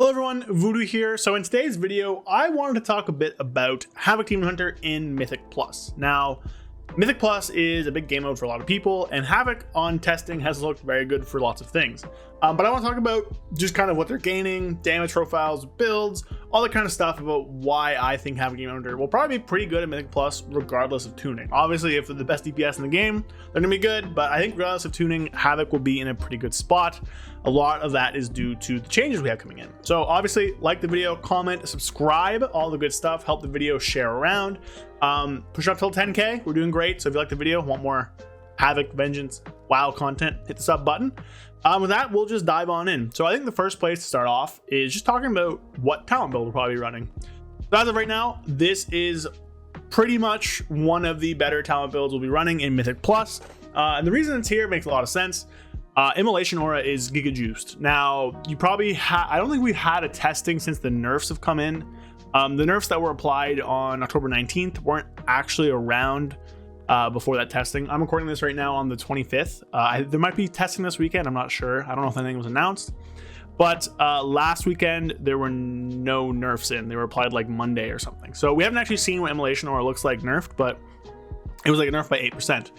Hello everyone, Voodoo here. So in today's video, I wanted to talk a bit about Havoc Demon Hunter in Mythic Plus. Now, Mythic Plus is a big game mode for a lot of people, and Havoc on testing has looked very good for lots of things. But I want to talk about just kind of what they're gaining, damage profiles, builds, all that kind of stuff about why I think Havoc Demon Hunter will probably be pretty good at Mythic Plus regardless of tuning. Obviously, if they're the best DPS in the game, they're going to be good, but I think regardless of tuning, Havoc will be in a pretty good spot. A lot of that is due to the changes we have coming in. So obviously, like the video, comment, subscribe, all the good stuff, help the video share around. Push up till 10K, we're doing great. So if you like the video, want more Havoc, Vengeance, WoW content, hit the sub button. With that, we'll just dive on in. So I think the first place to start off is just talking about what talent build we'll probably be running. So as of right now, this is pretty much one of the better talent builds we'll be running in Mythic Plus. And the reason it's here makes a lot of sense. Immolation Aura is giga juiced. Now, you probably I don't think we've had a testing since the nerfs have come in. The nerfs that were applied on October 19th weren't actually around before that testing. I'm recording this right now on the 25th. There might be testing this weekend. I'm not sure. I don't know if anything was announced. But last weekend, there were no nerfs in. They were applied like Monday or something. So we haven't actually seen what Immolation Aura looks like nerfed, but it was like a nerf by 8%.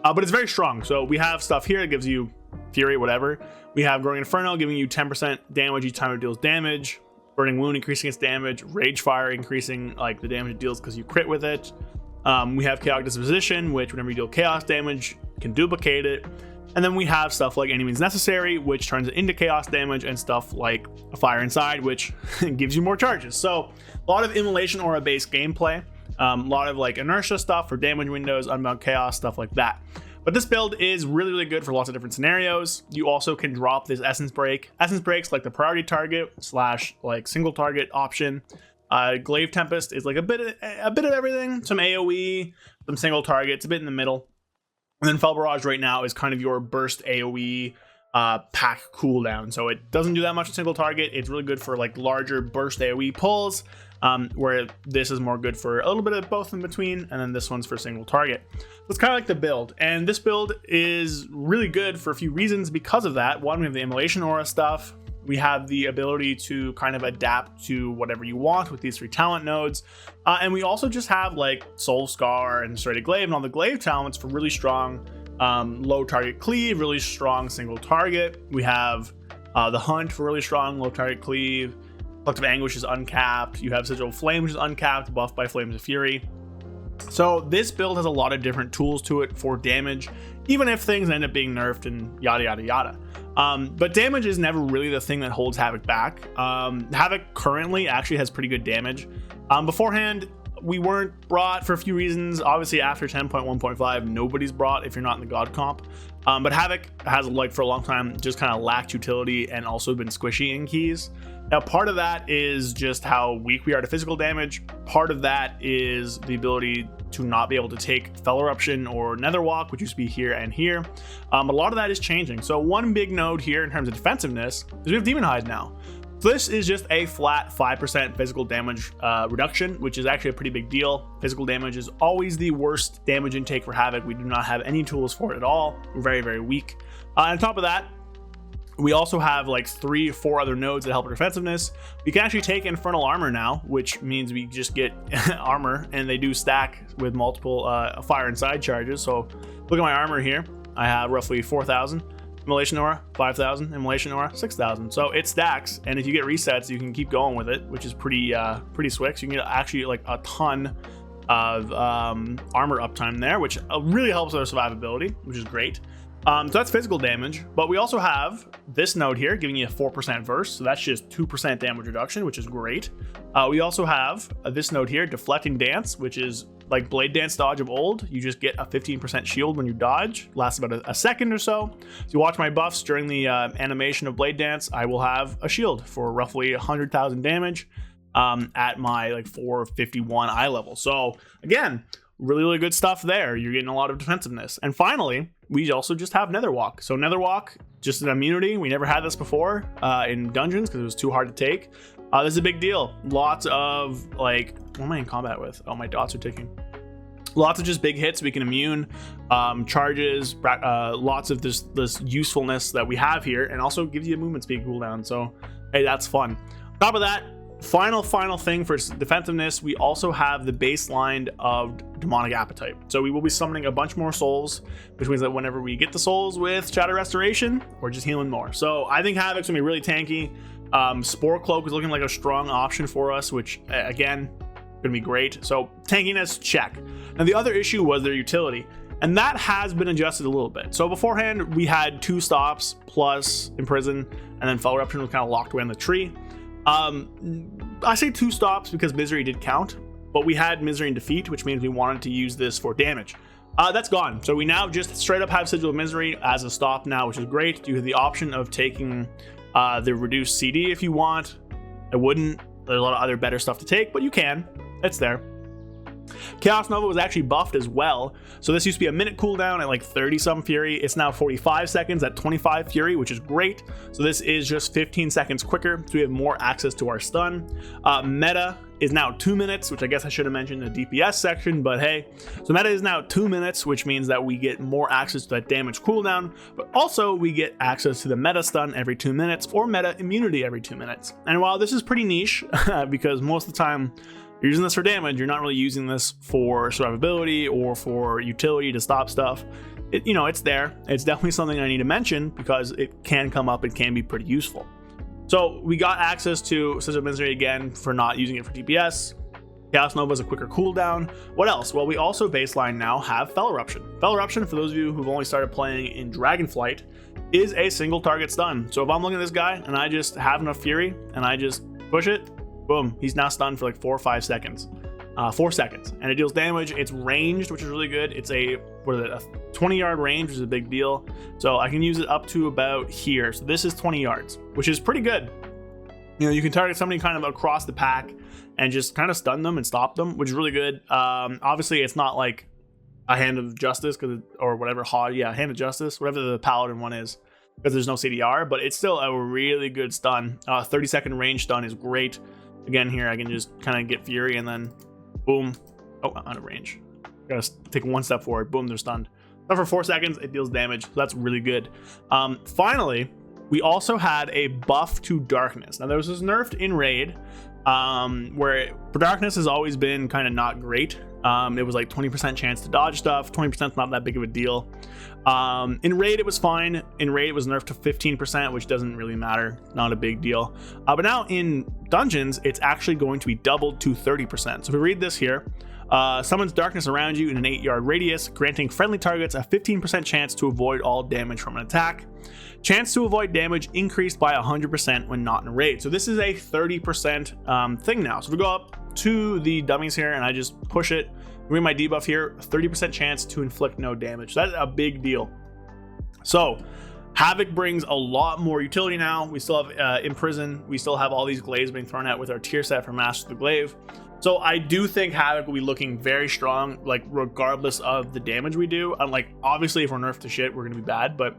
But it's very strong. So we have stuff here that gives you Fury, whatever. We have Growing Inferno giving you 10% damage each time it deals damage. Burning Wound increasing its damage. Rage Fire increasing like the damage it deals because you crit with it. We have Chaotic Disposition, which whenever you deal chaos damage, you can duplicate it. And then we have stuff like Any Means Necessary, which turns it into chaos damage, and stuff like a Fire Inside, which gives you more charges. So a lot of Immolation Aura based gameplay. A lot of like inertia stuff for damage windows, Unbound Chaos, stuff like that. But this build is really, really good for lots of different scenarios. You also can drop this Essence Break. Essence Break's like the priority target / like single target option. Glaive Tempest is like a bit of everything. Some AoE, some single targets, a bit in the middle. And then Fell Barrage right now is kind of your burst AoE pack cooldown. So it doesn't do that much single target. It's really good for like larger burst AoE pulls. Where this is more good for a little bit of both in between, and then this one's for single target. So it's kind of like the build, and this build is really good for a few reasons because of that. One, we have the Immolation Aura stuff. We have the ability to kind of adapt to whatever you want with these 3 talent nodes. And we also just have like Soul Scar and Serrated Glaive and all the Glaive talents for really strong low target cleave, really strong single target. We have the Hunt for really strong low target cleave. Collective Anguish is uncapped. You have Sigil of Flame, which is uncapped, buffed by Flames of Fury. So this build has a lot of different tools to it for damage, even if things end up being nerfed and yada yada yada. But damage is never really the thing that holds Havoc back. Havoc currently actually has pretty good damage. Beforehand, we weren't brought for a few reasons. Obviously, after 10.1.5, nobody's brought if you're not in the God comp. But Havoc has, like, for a long time, just kind of lacked utility and also been squishy in keys. Now, part of that is just how weak we are to physical damage. Part of that is the ability to not be able to take Fell Eruption or Netherwalk, which used to be here and here. A lot of that is changing. So one big node here in terms of defensiveness is we have Demon Hide now. This is just a flat 5% physical damage reduction, which is actually a pretty big deal. Physical damage is always the worst damage intake for Havoc. We do not have any tools for it at all. We're very, very weak. On top of that, we also have like 3 or 4 other nodes that help our defensiveness. We can actually take Infernal Armor now, which means we just get armor, and they do stack with multiple Fire Inside charges. So look at my armor here. I have roughly 4,000. Immolation Aura, 5,000. Immolation Aura, 6,000. So it stacks, and if you get resets, you can keep going with it, which is pretty slick. So you can get actually like a ton of armor uptime there, which really helps with our survivability, which is great. So that's physical damage, but we also have this node here giving you a 4% verse, so that's just 2% damage reduction, which is great. We also have this node here, Deflecting Dance, which is like Blade Dance dodge of old. You just get a 15% shield when you dodge, lasts about a second or so. So you watch my buffs during the animation of Blade Dance, I will have a shield for roughly 100,000 damage at my like 451 eye level. So again, really, really good stuff there. You're getting a lot of defensiveness. And finally, we also just have Netherwalk. So Netherwalk, just an immunity. We never had this before in dungeons because it was too hard to take. This is a big deal. Lots of like, what am I in combat with? Oh, my dots are ticking. Lots of just big hits we can immune, charges, lots of this usefulness that we have here, and also gives you a movement speed cooldown. So hey, that's fun. Top of that, final thing for defensiveness, we also have the baseline of demonic appetite. So we will be summoning a bunch more souls, which means that whenever we get the souls with shadow restoration, we're just healing more. So I think Havoc's gonna be really tanky. Spore Cloak is looking like a strong option for us, which again, gonna be great. So tankiness, check. Now the other issue was their utility, and that has been adjusted a little bit. So beforehand, we had 2 stops plus Imprison, and then Fell Eruption was kind of locked away in the tree. I say 2 stops because Misery did count, but we had Misery and Defeat, which means we wanted to use this for damage. That's gone. So we now just straight up have Sigil of Misery as a stop now, which is great. You have the option of taking the reduced CD if you want. I wouldn't. There's a lot of other better stuff to take, but you can. It's there. Chaos Nova was actually buffed as well. So this used to be a minute cooldown at like 30 some Fury. It's now 45 seconds at 25 Fury, which is great. So this is just 15 seconds quicker. So we have more access to our stun. Meta is now 2 minutes, which I guess I should have mentioned in the DPS section, but hey. So meta is now 2 minutes, which means that we get more access to that damage cooldown, but also we get access to the meta stun every 2 minutes or meta immunity every 2 minutes. And while this is pretty niche, because most of the time you're using this for damage, you're not really using this for survivability or for utility to stop stuff. It's there. It's definitely something I need to mention because it can come up and can be pretty useful. So we got access to Sigil of Misery again for not using it for DPS. Chaos Nova is a quicker cooldown. What else? Well, we also baseline now have Fell Eruption. Fell Eruption, for those of you who've only started playing in Dragonflight, is a single target stun. So if I'm looking at this guy and I just have enough Fury and I just push it, boom, he's now stunned for like 4 or 5 seconds. 4 seconds, and it deals damage. It's ranged, which is really good. It's a 20-yard range, which is a big deal. So I can use it up to about here. So this is 20 yards, which is pretty good. You can target somebody kind of across the pack and just kind of stun them and stop them, which is really good. Obviously, it's not like a Hand of Justice or whatever, Hand of Justice, whatever the Paladin one is, because there's no CDR, but it's still a really good stun. 30-second range stun is great. Again, here I can just kind of get Fury and then boom. Oh, out of range. Gotta take 1 step forward. Boom, they're stunned. But for 4 seconds, it deals damage. So that's really good. Finally, we also had a buff to Darkness. Now, there was this nerfed in Raid, where Darkness has always been kind of not great. It was like 20% chance to dodge stuff. 20% is not that big of a deal. In Raid, it was fine. In Raid, it was nerfed to 15%, which doesn't really matter. Not a big deal. But now in Dungeons, it's actually going to be doubled to 30%. So if we read this here, summons darkness around you in an 8-yard radius, granting friendly targets a 15% chance to avoid all damage from an attack. Chance to avoid damage increased by 100% when not in a raid. So this is a 30% thing now. So if we go up to the dummies here and I just push it, read my debuff here, 30% chance to inflict no damage. That's a big deal. So Havoc brings a lot more utility now. We still have Imprison. We still have all these glaives being thrown out with our tier set for Master of the Glaive. So I do think Havoc will be looking very strong, like regardless of the damage we do. Like obviously if we're nerfed to shit, we're gonna be bad, but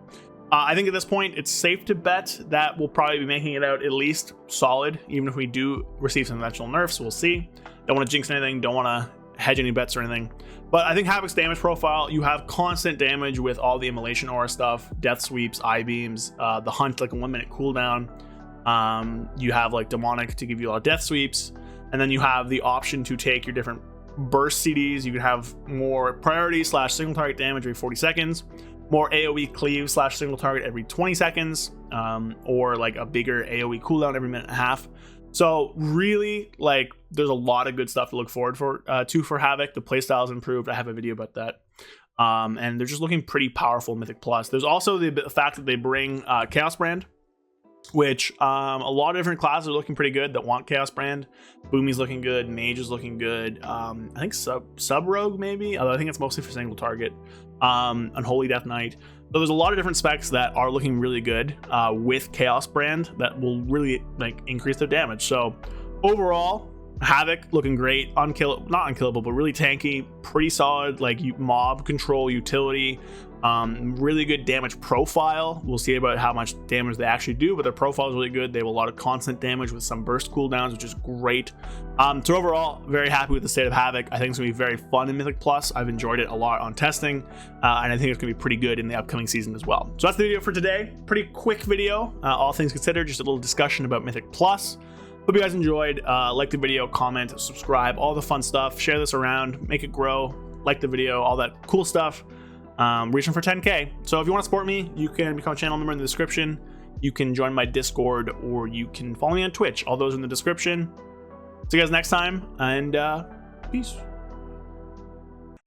I think at this point it's safe to bet that we'll probably be making it out at least solid, even if we do receive some eventual nerfs. We'll see. Don't want to jinx anything, don't want to hedge any bets or anything. But I think Havoc's damage profile, you have constant damage with all the Immolation Aura stuff, Death Sweeps, Eye Beams, the Hunt, like a 1 minute cooldown. You have like Demonic to give you a lot of Death Sweeps. And then you have the option to take your different burst CDs. You can have more priority / single target damage every 40 seconds, more AoE cleave / single target every 20 seconds, or like a bigger AoE cooldown every minute and a half. So really, like, there's a lot of good stuff to look forward to for Havoc. The playstyle is improved. I have a video about that. And they're just looking pretty powerful in Mythic Plus. There's also the fact that they bring Chaos Brand, which a lot of different classes are looking pretty good that want Chaos Brand. Boomy's looking good, Mage is looking good. I think Sub Rogue maybe, although I think it's mostly for single target. Unholy Death Knight. So there's a lot of different specs that are looking really good with Chaos Brand that will really like increase their damage. So overall, Havoc looking great, not unkillable, but really tanky, pretty solid, like mob control utility. Really good damage profile. We'll see about how much damage they actually do, but their profile is really good. They have a lot of constant damage with some burst cooldowns, which is great. So overall, very happy with the state of Havoc. I think it's gonna be very fun in Mythic Plus. I've enjoyed it a lot on testing, and I think it's gonna be pretty good in the upcoming season as well. So that's the video for today. Pretty quick video, all things considered, just a little discussion about Mythic Plus. Hope you guys enjoyed. Like the video, comment, subscribe, all the fun stuff. Share this around, make it grow. Like the video, all that cool stuff. Reaching for 10K. So if you want to support me, you can become a channel member in the description. You can join my Discord, or you can follow me on Twitch. All those are in the description. See you guys next time, and peace.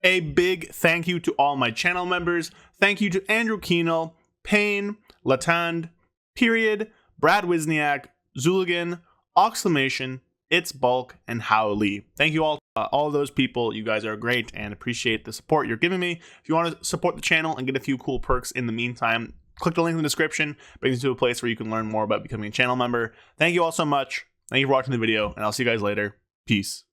A big thank you to all my channel members. Thank you to Andrew Keenel, Payne, Latand, Period, Brad Wisniak, Zuligan, Oxclamation, It's Bulk, and Howley. Thank you all of those people. You guys are great and appreciate the support you're giving me. If you want to support the channel and get a few cool perks in the meantime, click the link in the description. Brings you to a place where you can learn more about becoming a channel member. Thank you all so much. Thank you for watching the video, and I'll see you guys later. Peace.